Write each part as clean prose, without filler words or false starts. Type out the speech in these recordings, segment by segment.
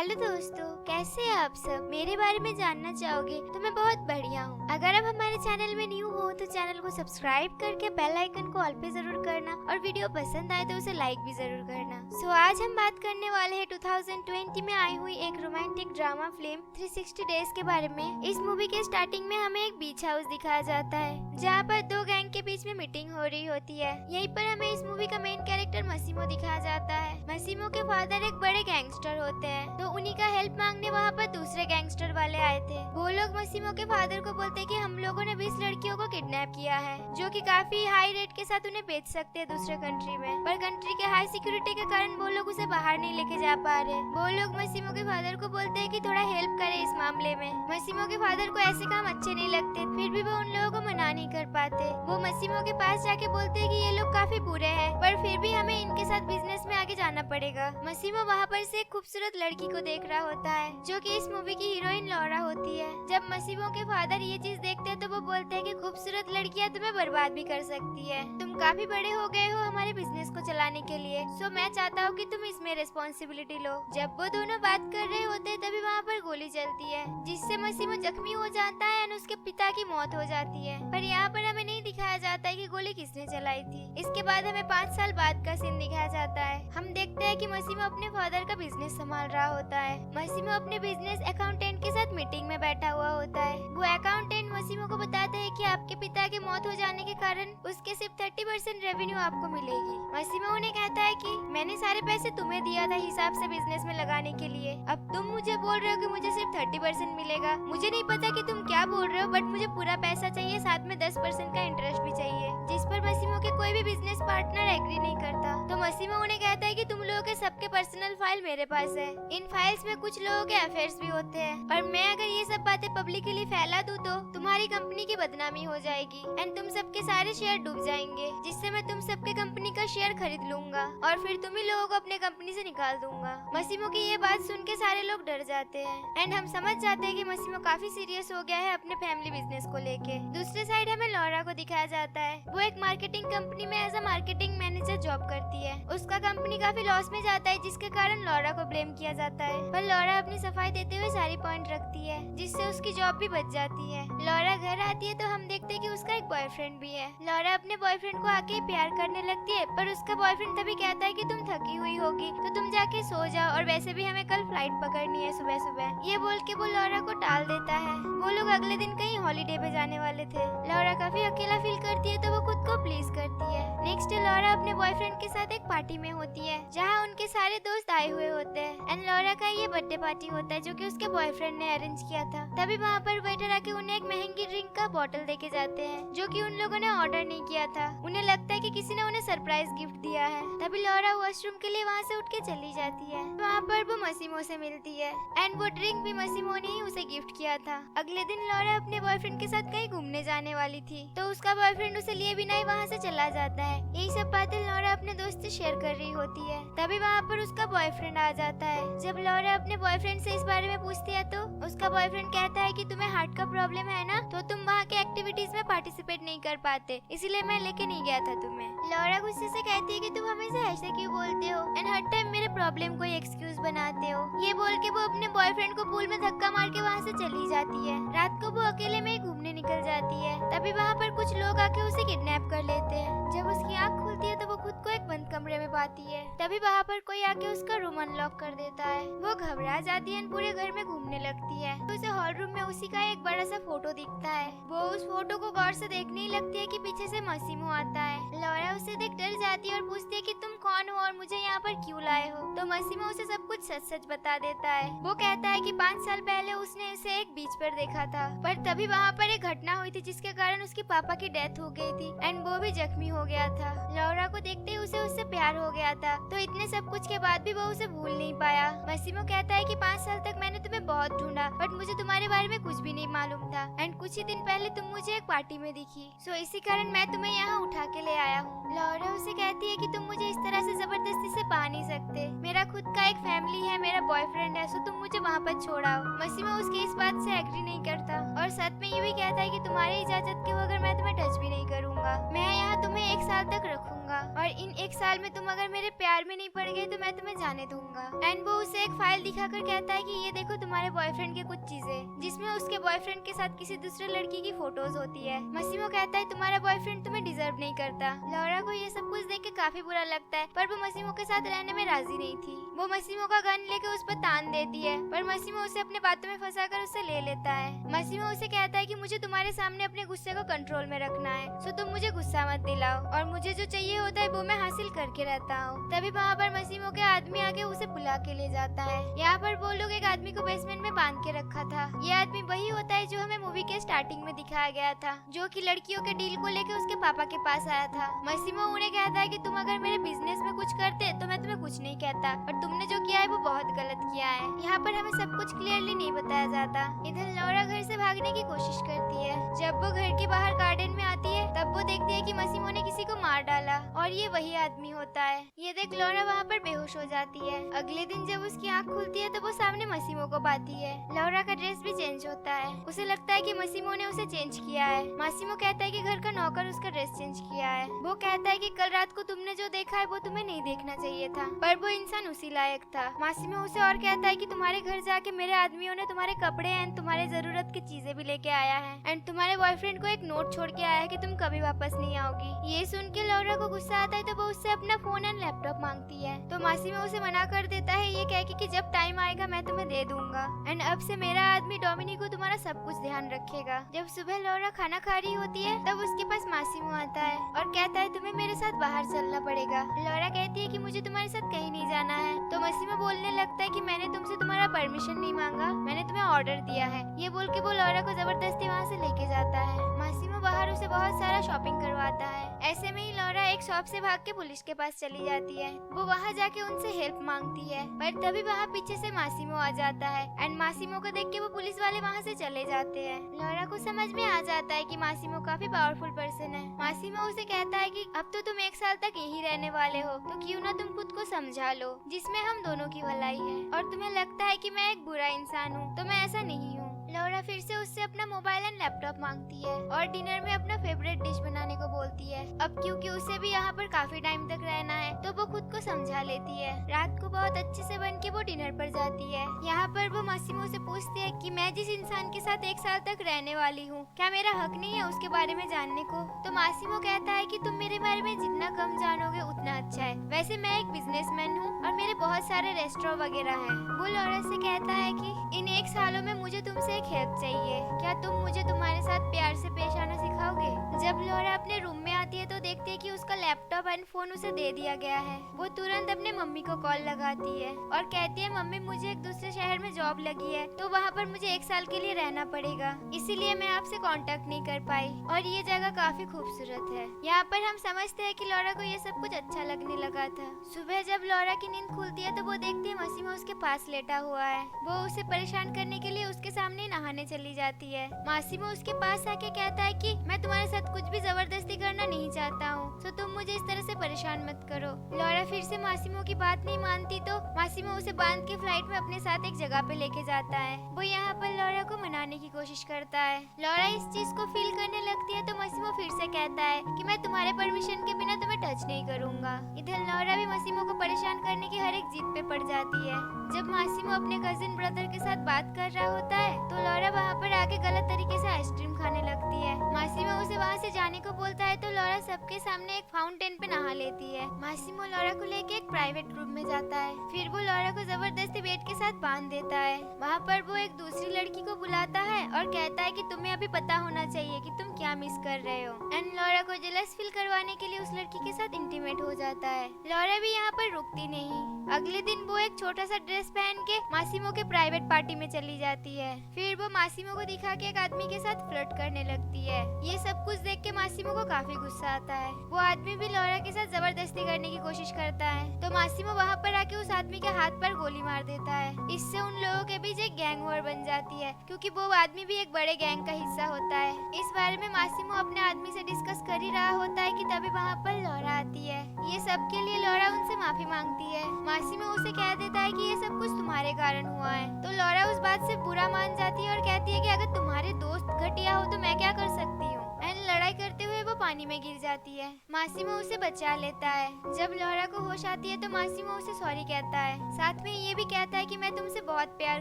Hello दोस्तों, कैसे हैं आप सब? मेरे बारे में जानना चाहोगे तो मैं बहुत बढ़िया हूँ। अगर आप हमारे चैनल में न्यू हो तो चैनल को सब्सक्राइब करके बेल आइकन को ऑल पे जरूर करना और वीडियो पसंद आए तो उसे लाइक भी जरूर करना। सो आज हम बात करने वाले हैं 2020 में आई हुई एक रोमांटिक ड्रामा फिल्म 360 डेज के बारे में। इस मूवी के स्टार्टिंग में हमें एक बीच हाउस दिखाया जाता है जहाँ पर दो गैंग के बीच में मीटिंग हो रही होती है। यहीं पर हमें इस मूवी का मेन कैरेक्टर मसीमो दिखाया जाता है। मसीमो के फादर एक बड़े गैंगस्टर होते हैं, तो उन्हीं का हेल्प मांगने वहाँ पर दूसरे गैंगस्टर वाले आए थे। वो लोग मसीमो के फादर को बोलते हैं कि हम लोगों ने 20 लड़कियों को किडनैप किया है, जो कि काफी हाई रेट के साथ उन्हें बेच सकते हैं दूसरे कंट्री में, पर कंट्री के हाई सिक्योरिटी के कारण वो लोग उसे बाहर नहीं लेके जा पा रहे। वो लोग मसीमो के फादर को बोलते हैं कि थोड़ा हेल्प करे इस मामले में। मसीमो के फादर को ऐसे काम अच्छे नहीं लगते, फिर भी वो उन लोगों को मना नहीं कर पाते। वो मसीमो के पास जाके बोलते हैं कि ये लोग काफी बुरे हैं, पर फिर भी हमें इनके साथ बिजनेस में आगे जाना पड़ेगा। मसीमो वहाँ पर से एक खूबसूरत लड़की को देख रहा होता है, जो कि इस मूवी की हीरोइन लॉरा होती है। जब मसीमो के फादर ये चीज देखते हैं तो वो बोलते हैं कि खूबसूरत लड़कियां तुम्हें बर्बाद भी कर सकती है। तुम काफी बड़े हो गए हो हमारे बिजनेस को चलाने के लिए, सो मैं चाहता हूँ कि तुम इसमें रिस्पॉन्सिबिलिटी लो। जब वो दोनों बात कर रहे होते हैं तभी वहाँ पर गोली चलती है, जिससे मसीमो जख्मी हो जाता है और उसके पिता की मौत हो जाती है। पर यहाँ पर हमें नहीं दिखाया जाता है कि गोली किसने चलाई थी। इसके बाद हमें 5 साल बाद का सीन दिखाया जाता है। हम देखते हैं कि मसीमो अपने फादर का बिजनेस संभाल रहा होता है। मसीमो अपने बिजनेस अकाउंटेंट के साथ मीटिंग में बैठा हुआ होता है। वो अकाउंटेंट मसीमो को बताता है कि आपके पिता की मौत हो जाने के कारण उसके सिर्फ 30% रेवेन्यू आपको मिलेगी। मसीमो उन्हें कहता है कि मैंने सारे पैसे तुम्हें दिया था हिसाब से बिजनेस में लगाने के लिए, अब तुम मुझे बोल रहे हो कि मुझे सिर्फ 30% मिलेगा। मुझे नहीं पता कि तुम क्या बोल रहे हो, बट मुझे पूरा पैसा चाहिए, साथ में 10% का इंटरेस्ट भी चाहिए। जिस पर मसीमो के कोई भी बिजनेस पार्टनर एग्री नहीं करता। तो मसीमो उन्हें कहता है कि तुम लोगों के सबके पर्सनल फाइल मेरे पास है। इन फाइल्स में कुछ लोगों के अफेयर्स भी होते हैं, और मैं अगर ये सब बातें पब्लिकली फैला दूं तो तुम्हारी कंपनी की बदनामी हो जाएगी एंड तुम सबके सारे शेयर डूब जाएंगे, जिससे मैं तुम सबके कंपनी का शेयर खरीद लूंगा और फिर तुम ही लोगों को अपने कंपनी से निकाल दूंगा। मसीमो की ये बात सुन के सारे लोग डर जाते हैं एंड हम समझ जाते हैं कि मसीमो काफी सीरियस हो गया है अपने फैमिली बिजनेस को लेके। दूसरे साइड हमें लॉरा को दिखाया जाता है। वो एक मार्केटिंग कंपनी में as a marketing manager job करती है। उसका कंपनी काफी लॉस में जाता है, जिसके कारण लॉरा को ब्लेम किया जाता है, पर लॉरा अपनी सफाई देते हुए सारी पॉइंट रखती है, जिससे उसकी जॉब भी बच जाती है। लॉरा घर आती है तो हम देखते हैं कि उसका एक बॉयफ्रेंड भी है। लॉरा अपने बॉयफ्रेंड को आके प्यार करने लगती है, पर उसका बॉयफ्रेंड तभी कहता है कि तुम थकी हुई होगी तो तुम जाके सो जाओ, और वैसे भी हमें कल फ्लाइट पकड़नी है सुबह सुबह। ये बोल के वो लॉरा को टाल देता है। वो लोग अगले दिन कहीं हॉलीडे पे जाने वाले थे। लॉरा काफी अकेला फील करती है तो वो खुद को प्लीज करती है। नेक्स्ट डे लॉरा अपने बॉयफ्रेंड के साथ एक पार्टी में होती है, जहाँ उनके सारे दोस्त आए हुए होते हैं एंड लॉरा का ये बर्थडे पार्टी होता है, जो कि उसके बॉयफ्रेंड ने अरेंज किया था। तभी वहाँ पर वेटर आके उन्हें एक महंगी ड्रिंक का बोतल देके जाते हैं, जो कि उन लोगों ने ऑर्डर नहीं किया था। उन्हें लगता है कि किसी ने उन्हें सरप्राइज गिफ्ट दिया है। तभी लॉरा वॉशरूम के लिए वहाँ से उठ के चली जाती है। वहाँ पर वो मसीमो से मिलती है एंड वो ड्रिंक भी मसीमो ने ही उसे गिफ्ट किया था। अगले दिन लॉरा अपने बॉयफ्रेंड के साथ कहीं घूमने जाने वाली थी, तो उसका बॉयफ्रेंड उसे लिए बिना ही वहाँ से चला जाता है। यही सब बातें लॉरा अपने दोस्त से शेयर कर रही होती है। तभी वहाँ पर उसका बॉयफ्रेंड आ जाता है। जब लॉरा अपने बॉयफ्रेंड से इस बारे में पूछती है तो उसका बॉयफ्रेंड कहता है कि तुम्हें हार्ट का प्रॉब्लम है ना, तो तुम वहाँ के एक्टिविटीज में पार्टिसिपेट नहीं कर पाते, इसीलिए मैं लेके नहीं गया था तुम्हें। लॉरा गुस्से से कहती है कि तुम हमेशा ऐसे क्यों बोलते हो एंड हर टाइम मेरे प्रॉब्लम को एक्सक्यूज बनाते हो। ये बोल के वो अपने बॉयफ्रेंड को पूल में धक्का मार के वहाँ से चली जाती है। रात को वो अकेले में ही घूमने निकल जाती है। तभी वहाँ पर कुछ लोग आके उसे किडनैप कर लेते हैं। जब उसकी आँख खुलती है तो वो खुद को एक बंद कमरे में पाती है। तभी वहाँ पर कोई आके उसका रूम अनलॉक कर देता है। वो घबरा जाती है, पूरे घर में घूमने लगती है। तो उसे हॉल रूम में उसी का एक बड़ा सा फोटो दिखता है। वो उस फोटो को गौर से देखने ही लगती है कि पीछे से मसीमो आता है। लॉरा उसे देख डर जाती है और पूछती है कि तुम कौन हो और मुझे यहाँ पर क्यों लाए हो। तो मसीमो उसे सब कुछ सच सच बता देता है। वो कहता है कि 5 साल पहले उसने उसे एक बीच पर देखा था, पर तभी वहाँ पर एक घटना हुई थी जिसके कारण उसके पापा की डेथ हो गई थी एंड वो भी जख्मी हो गया था। लॉरा को देखते ही उसे उससे प्यार हो गया था, तो इतने सब कुछ के बाद भी वो उसे भूल नहीं पाया। मसीमो कहता है कि 5 साल तक मैंने तुम्हें बहुत ढूंढा, बट मुझे तुम्हारे बारे में कुछ भी नहीं मालूम था एंड कुछ ही दिन पहले तुम मुझे एक पार्टी में दिखी, सो इसी कारण मैं तुम्हें यहाँ उठा के ले आया हूँ। लौरा उसे कहती है कि तुम मुझे इस तरह से जबरदस्ती से पा नहीं सकते, मेरा खुद का एक फैमिली है, मेरा बॉयफ्रेंड है, सो तुम मुझे वहाँ पर छोड़ाओ। मासिमो उसकी इस बात से एग्री नहीं करता और साथ में ये भी कहता है कि तुम्हारी इजाजत के बगैर मैं तुम्हें टच भी नहीं करूंगा, मैं यहाँ तुम्हें 1 साल तक रखूंगा और इन 1 साल में तुम अगर मेरे प्यार में नहीं पड़ गए तो मैं तुम्हें जाने दूंगा। एंड वो उसे एक फाइल दिखाकर कहता है कि ये देखो तुम्हारे बॉयफ्रेंड की कुछ चीजें, जिसमें उसके बॉयफ्रेंड के साथ किसी दूसरे लड़की की फोटोज होती है। मासिमो कहता है तुम्हारा बॉयफ्रेंड तुम्हें डिजर्व नहीं करता। लौरा को ये सब कुछ देख के काफी बुरा लगता है, पर वो मासिमो के साथ रहने में राजी नहीं थी। वो मासिमो का गन लेके उस पर तान देती है, पर मासिमो उसे अपने बातों में फंसाकर उससे ले लेता है। मासिमो उसे कहता है कि मुझे तुम्हारे सामने अपने गुस्से को कंट्रोल में रखना है, सो तुम मुझे गुस्सा मत दिलाओ और मुझे जो चाहिए होता है वो मैं हासिल करके रहता हूँ। तभी वहाँ पर मासिमो के आदमी आके उसे बुला के ले जाता है। यहाँ पर वो लोग एक आदमी को बेसमेंट में बांध के रखा था। ये आदमी वही होता है जो हमें मूवी के स्टार्टिंग में दिखाया गया था, जो कि लड़कियों के डील को लेके उसके पापा के पास आया था। मासिमो उन्हें कहता है कि तुम अगर मेरे बिजनेस में कुछ करते तो मैं तुम्हें कुछ नहीं कहता, पर तुमने जो किया है वो बहुत गलत किया है। यहाँ पर हमें सब कुछ क्लियरली नहीं बताया जाता। इधर लौरा घर से भागने की कोशिश करती है। जब वो घर के बाहर गार्डन में आती है तब वो देखती है कि मासिमो ने किसी को मार डाला और ये वही आदमी होता है। ये देख लौरा वहाँ पर बेहोश हो जाती है। अगले दिन जब उसकी आँख खुलती है तो वो सामने मासिमो को पाती है। लौरा का ड्रेस भी चेंज होता है। उसे लगता है कि मासिमो ने उसे चेंज किया है। मासिमो कहता है कि घर का नौकर उसका ड्रेस चेंज किया है। वो कहता है कि कल रात को तुमने जो देखा है वो तुम्हें नहीं देखना चाहिए था, पर वो इंसान उसी लायक था। मासिमो उसे और कहता है कि तुम्हारे घर जाके मेरे आदमियों ने तुम्हारे कपड़े एंड तुम्हारे जरूरत की चीजें भी लेके आया है एंड तुम्हारे बॉयफ्रेंड को एक नोट छोड़ के आया है कि तुम कभी वापस नहीं आओगी। ये सुन के लौरा को गुस्सा आता है तो वो उससे अपना फोन एंड लैपटॉप मांगती है, तो मासिमो उसे मना कर देता है ये कह के कि जब टाइम आएगा मैं तुम्हें दे दूंगा एंड अब से मेरा आदमी डोमिनिको तुम्हारा सब कुछ ध्यान रखेगा। जब सुबह लौरा खाना खा रही होती है तब उसके पास मासिमो आता है और कहता है तुम्हें मेरे साथ बाहर चलना पड़ेगा। लौरा कहती है कि मुझे तुम्हारे साथ कहीं नहीं जाना है, तो मासिमो बोलने लगता है कि मैंने तुमसे तुम्हारा परमिशन नहीं मांगा, मैंने तुम्हें ऑर्डर दिया है। ये बोल के वो लौरा को जबरदस्ती वहाँ से लेके जाता है। मासिमो बाहर उसे बहुत सारा शॉपिंग करवाता है। ऐसे में ही लौरा एक शॉप से भाग के पुलिस के पास चली जाती है। वो वहाँ जाके उनसे हेल्प मांगती है, पर तभी वहाँ पीछे से मासिमो आ जाता है एंड मासिमो को देख के वो पुलिस वाले वहाँ से चले जाते हैं। लौरा को समझ में आ जाता है कि मासिमो काफी पावरफुल पर्सन है। मासिमो उसे कहता है कि अब तो तुम 1 साल तक यहीं रहने वाले हो, तो क्यों ना तुम खुद को समझा लो जिसमें हम दोनों की भलाई है, और तुम्हें लगता है कि मैं एक बुरा इंसान हूँ, तो मैं ऐसा नहीं हूँ। लौरा फिर से उससे अपना मोबाइल एंड लैपटॉप मांगती है और डिनर में अपना फेवरेट डिश बनाने को बोलती है। अब क्योंकि उसे भी यहाँ पर काफी टाइम तक रहना है तो वो खुद को समझा लेती है। रात को बहुत अच्छे से बन के वो डिनर पर जाती है। यहाँ पर वो मासिमो से पूछती है कि मैं जिस इंसान के साथ 1 साल तक रहने वाली हूँ, क्या मेरा हक नहीं है उसके बारे में जानने को? तो मासिमो कहता है कि तुम मेरे बारे में जितना कम जानोगे उतना अच्छा है। वैसे मैं एक बिजनेसमैन हूँ और मेरे बहुत सारे रेस्टोरेंट वगैरह हैं। वो लौरा से कहता है कि इन 1 सालों में मुझे तुमसे हेल्प चाहिए, क्या तुम मुझे तुम्हारे साथ प्यार से पेश आना सिखाओगे? जब लौरा अपने रूम में आती है तो देखती है कि उसका लैपटॉप एंड फोन उसे दे दिया गया है। वो तुरंत अपने मम्मी को कॉल लगाती है और कहती है मम्मी मुझे एक दूसरे शहर में जॉब लगी है, तो वहाँ पर मुझे 1 साल के लिए रहना पड़ेगा, इसीलिए मैं आपसे कांटेक्ट नहीं कर पाई और ये जगह काफी खूबसूरत है। यहाँ पर हम समझते हैं कि लौरा को ये सब कुछ अच्छा लगने लगा था। सुबह जब लौरा की नींद खुलती है तो वो देखती है मासिमो उसके पास लेटा हुआ है। वो उसे परेशान करने के लिए उसके सामने नहाने चली जाती है। मासिमो उसके पास आके कहता है कि मैं तुम्हारे साथ कुछ भी जबरदस्ती करना नहीं चाहता हूँ, तो तुम मुझे इस तरह से परेशान मत करो। लौरा फिर से मासिमो की बात नहीं मानती तो मासिमो उसे बांध के फ्लाइट में अपने साथ एक जगह पे लेके जाता है। वो यहाँ पर लौरा को मनाने की कोशिश करता है। लौरा इस चीज को फील करने लगती है तो मासिमो फिर से कहता है कि मैं तुम्हारे परमिशन के बिना तुम्हें टच नहीं करूंगा। इधर लौरा भी मासिमो को परेशान करने की हर एक जिद पे पड़ जाती है। जब मासिमो अपने कजिन ब्रदर के साथ बात कर रहा होता है तो लौरा वहाँ पर आके गलत तरीके से आइसक्रीम खाने लगती है। मासिमो उसे वहाँ से जाने को बोलता है तो लौरा सबके सामने एक फाउंटेन पे नहा लेती है। मासिमो लौरा को लेके एक प्राइवेट रूम में जाता है। फिर वो लौरा को जबरदस्ती बेड के साथ बांध देता है। वहाँ पर वो एक दूसरी लड़की को बुलाता है और कहता है कि तुम्हें अभी पता होना चाहिए कि तुम क्या मिस कर रहे हो, एंड लौरा को जेलस फील करवाने के लिए उस लड़की के साथ इंटीमेट हो जाता है। लौरा भी यहाँ पर रुकती नहीं। अगले दिन वो एक छोटा सा ड्रेस पहन के मासिमो के प्राइवेट पार्टी में चली जाती है। फिर वो मासिमो को दिखा के एक आदमी के साथ फ्लर्ट करने लगती है। ये सब कुछ देख के मासिमो को काफी गुस्सा आता है। वो आदमी भी लौरा के साथ जबरदस्ती करने की कोशिश करता है तो मासिमो वहाँ पर आके उस आदमी के हाथ पर गोली मार देता है। इससे उन लोगों के बीच बीच एक गैंग वॉर बन जाती है, क्योंकि वो आदमी भी एक बड़े गैंग का हिस्सा होता है। इस बारे में मासिमो अपने आदमी से डिस्कस कर ही रहा होता है कि तभी वहाँ पर लौरा आती है। ये सब के लिए लौरा उनसे माफी मांगती है। मासिमो उसे कह देता है कि ये सब कुछ तुम्हारे कारण हुआ है। तो लौरा उस बात से बुरा मान जाती है और कहती है कि अगर तुम्हारे दोस्त घटिया हो तो मैं क्या कर सकती हूँ। एंड लड़ाई करते हुए वो पानी में गिर जाती है। मासिमो उसे बचा लेता है। जब लौरा को होश आती है तो मासिमो उसे सॉरी कहता है। साथ में ये भी कहता है कि मैं तुमसे बहुत प्यार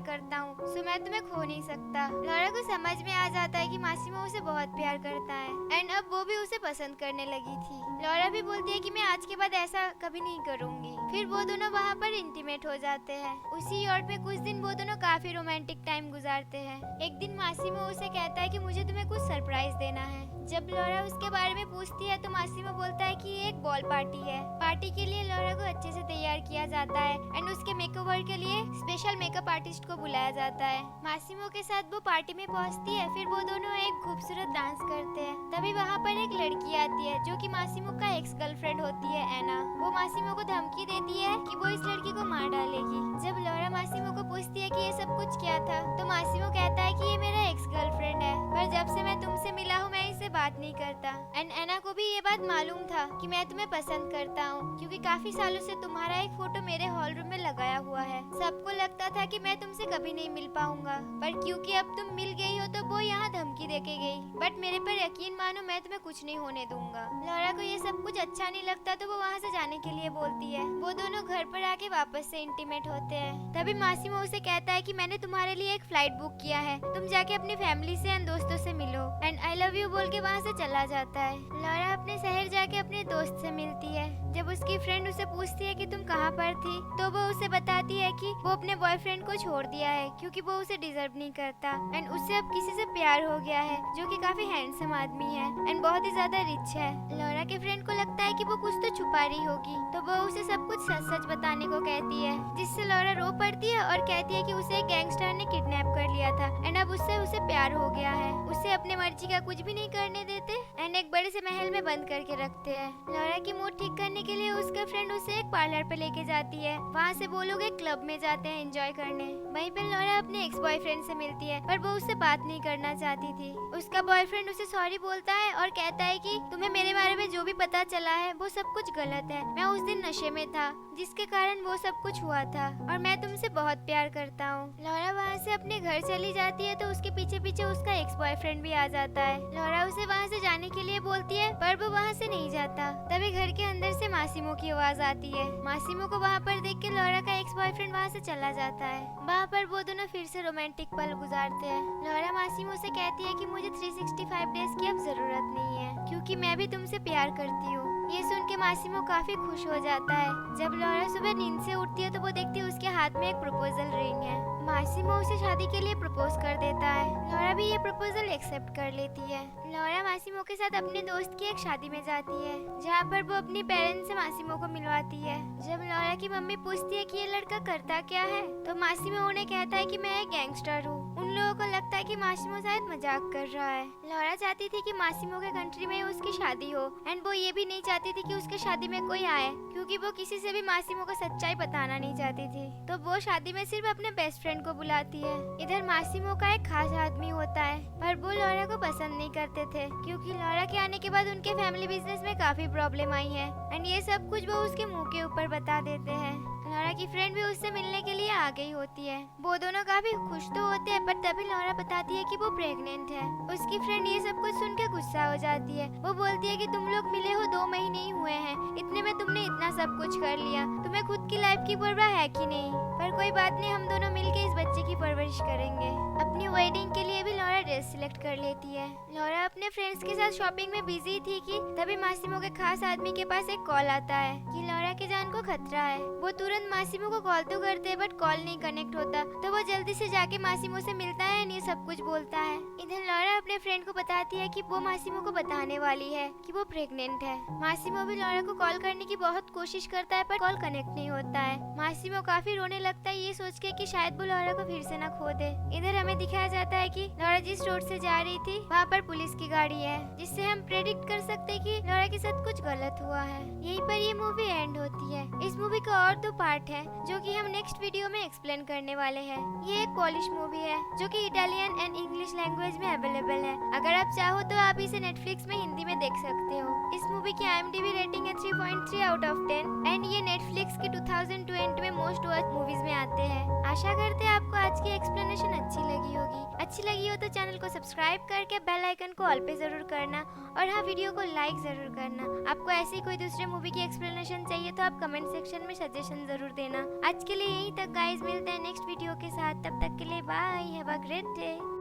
करता हूँ, सो मैं तुम्हें खो नहीं सकता। लौरा को समझ में आ जाता है कि मासिमो उसे बहुत प्यार करता है एंड अब वो भी उसे पसंद करने लगी थी। लौरा भी बोलती है कि मैं आज के बाद ऐसा कभी नहीं करूँगी। फिर वो दोनों वहाँ पर इंटीमेट हो जाते हैं। उसी यॉर्ट में कुछ दिन वो दोनों काफी रोमांटिक टाइम गुजारते हैं। एक दिन मासिमो उसे कहता है कि मुझे तुम्हें कुछ सरप्राइज देना है। जब लौरा उसके बारे में पूछती है तो मासिमो बोलता है कि ये एक बॉल पार्टी है। पार्टी के लिए लौरा को अच्छे से तैयार किया जाता है एंड उसके मेकओवर के लिए स्पेशल मेकअप आर्टिस्ट को बुलाया जाता है। मासिमो के साथ वो पार्टी में पहुंचती है। फिर वो दोनों एक खूबसूरत डांस करते हैं। तभी वहाँ पर एक लड़की आती है जो कि मासिमो का एक्स गर्लफ्रेंड होती है, एना। वो मासिमो को धमकी देती है कि वो इस लड़की को मार डालेगी। जब लौरा मासिमो को पूछती है कि ये सब कुछ क्या था तो मासिमो कहता है कि ये मेरा एक्स गर्लफ्रेंड है, पर जब से मैं तुमसे मिला हूँ मैं इससे बात नहीं करता। एंड एना को भी ये बात मालूम था कि मैं तुम्हें पसंद करता हूँ, क्योंकि काफी सालों से तुम्हारा एक फोटो मेरे हॉल रूम में लगाया हुआ है। सबको लगता था कि मैं तुमसे कभी नहीं मिल पाऊंगा, पर क्योंकि अब तुम मिल गई हो तो वो यहाँ धमकी देके गई। बट मेरे पर यकीन मानो, मैं तुम्हें कुछ नहीं होने दूंगा। लौरा को ये सब कुछ अच्छा नहीं लगता तो वो वहाँ से जाने के लिए बोलती है। वो दोनों घर पर आके वापस से इंटीमेट होते हैं। तभी मासिमो उसे कहता है कि मैंने तुम्हारे लिए एक फ्लाइट बुक किया है, तुम जाके अपनी फैमिली से एंड दोस्तों से मिलो। एंड आई लव यू बोल के वहाँ से चला जाता है। लौरा अपने शहर जाके अपने दोस्त से मिलती है। जब उसकी फ्रेंड उसे पूछती है कि तुम कहाँ पर थी तो वो उसे बताती है कि वो अपने बॉयफ्रेंड को छोड़ दिया है क्योंकि वो उसे डिजर्व नहीं करता एंड उससे अब किसी से प्यार हो गया है जो कि काफी हैंडसम आदमी है एंड बहुत ही ज्यादा रिच है। लौरा के फ्रेंड को लगता है कि वो कुछ तो छुपा रही होगी तो वो उसे सब कुछ सच सच बताने को कहती है, जिससे लौरा रो पड़ती है और कहती है कि उसे एक गैंगस्टर ने किडनैप कर लिया था एंड अब उससे उसे प्यार हो गया है। उसे अपने मर्जी का कुछ भी नहीं करने देते एंड एक बड़े से महल में बंद करके रखते हैं। लौरा की मूड ठीक करने के लिए उसका फ्रेंड उसे एक पार्लर पे लेके जाती है। वहाँ से वो लोग एक क्लब में जाते हैं एंजॉय करने। वहीं पे लौरा अपने एक्स बॉयफ्रेंड से मिलती है, पर वो उससे बात नहीं करना चाहती थी। उसका बॉयफ्रेंड उसे सॉरी बोलता है और कहता है कि तुम्हें मेरे बारे में जो भी पता चला है वो सब कुछ गलत है। मैं उस दिन नशे में था जिसके कारण वो सब कुछ हुआ था और मैं तुमसे बहुत प्यार करता हूँ। लौरा वहाँ से अपने घर चली जाती है तो उसके पीछे पीछे उसका एक्स बॉयफ्रेंड भी आ जाता है। लौरा उसे वहाँ से जाने के लिए बोलती है पर वो वहाँ से नहीं जाता। तभी घर के अंदर से मासिमो की आवाज आती है। मासिमो को वहाँ पर देख के लौरा का एक्स बॉयफ्रेंड वहाँ से चला जाता है। वहाँ पर वो दोनों फिर से रोमांटिक पल गुजारते हैं। लौरा मासिमो से कहती है कि मुझे 365 डेज की अब जरूरत नहीं है क्योंकि मैं भी तुमसे प्यार करती हूँ। ये सुन के मासिमो काफी खुश हो जाता है। जब लौरा सुबह नींद से उठती है तो वो देखती है उसके हाथ में एक प्रपोजल रिंग है। मासिमो उसे शादी के लिए प्रपोज कर देता है। लौरा भी ये प्रपोजल एक्सेप्ट कर लेती है। लौरा मासिमो के साथ अपने दोस्त की एक शादी में जाती है जहाँ पर वो अपनी पेरेंट्स से मासिमो को मिलवाती है। जब लौरा की मम्मी पूछती है कि ये लड़का करता क्या है तो मासिमो उन्हें कहता है कि मैं एक गैंगस्टर हूँ। उन लोगों को लगता है कि मासिमो शायद मजाक कर रहा है। लौरा चाहती थी कि मासिमो के कंट्री में उसकी शादी हो एंड वो ये भी नहीं चाहती थी कि उसके शादी में कोई आए क्योंकि वो किसी से भी मासिमो को सच्चाई बताना नहीं चाहती थी। तो वो शादी में सिर्फ अपने बेस्ट फ्रेंड को बुलाती है। इधर मासिमो का एक खास आदमी होता है पर वो लौरा को पसंद नहीं करते थे क्योंकि लौरा के आने के बाद उनके फैमिली बिजनेस में काफी प्रॉब्लम आई है एंड ये सब कुछ वो उसके मुंह के ऊपर बता देते हैं। लौरा की फ्रेंड भी उससे मिलने के लिए आ गई होती है। वो दोनों काफी खुश तो होते हैं पर तभी लौरा बताती है कि वो प्रेग्नेंट है। उसकी फ्रेंड ये सब कुछ सुन के गुस्सा हो जाती है। वो बोलती है कि तुम लोग मिले हो 2 महीने ही हुए हैं, इतने में तुमने इतना सब कुछ कर लिया, तुम्हें खुद की लाइफ की परवाह है कि नहीं। पर कोई बात नहीं, हम दोनों मिलके इस बच्चे की परवरिश करेंगे। अपनी वेडिंग के लिए भी लौरा ड्रेस सिलेक्ट कर लेती है। लौरा अपने फ्रेंड्स के साथ शॉपिंग में बिजी थी कि तभी मासिमो के खास आदमी के पास एक कॉल आता है कि लौरा की जान को खतरा है। वो तुरंत मासिमो को कॉल तो करते हैं बट कॉल नहीं कनेक्ट होता तो वो जल्दी से जाके मासिमो से मिलता है और ये सब कुछ बोलता है। इधर लौरा अपने फ्रेंड को बताती है कि वो मासिमो को बताने वाली है कि वो प्रेग्नेंट है। मासिमो भी लौरा को कॉल करने की बहुत कोशिश करता है पर कॉल कनेक्ट नहीं होता है। मासिमो काफी रोने लगता है ये सोच के कि शायद वो लौरा को फिर से ना खो दे। इधर हमें दिखाया जाता है कि लौरा जिस रोड से जा रही थी वहाँ पर पुलिस की गाड़ी है, जिससे हम प्रेडिक्ट कर सकते हैं कि लौरा के साथ कुछ गलत हुआ है। यहीं पर ये मूवी एंड होती है। इस मूवी का और 2 पार्ट है जो कि हम नेक्स्ट वीडियो में एक्सप्लेन करने वाले हैं। ये एक पोलिश मूवी है जो कि इटालियन एंड इंग्लिश लैंग्वेज में अवेलेबल है। अगर आप चाहो तो आप इसे नेटफ्लिक्स में हिंदी में देख सकते हो। इस मूवी की IMDb रेटिंग है 3.3 आउट ऑफ 10 एंड ये नेटफ्लिक्स की 2020 में मोस्ट वॉच मूवीज में आते हैं। आशा करते हैं आपको आज की एक्सप्लेनेशन अच्छी लगी होगी। अच्छी लगी हो तो चैनल को सब्सक्राइब करके बेल आइकन को ऑल पे जरूर करना और हाँ, वीडियो को लाइक जरूर करना। आपको ऐसी कोई दूसरे मूवी की एक्सप्लेनेशन चाहिए तो आप कमेंट सेक्शन में सजेशन जरूर देना। आज के लिए यहीं तक गाइस, मिलते हैं नेक्स्ट वीडियो के साथ। तब तक के लिए bye, have a great day.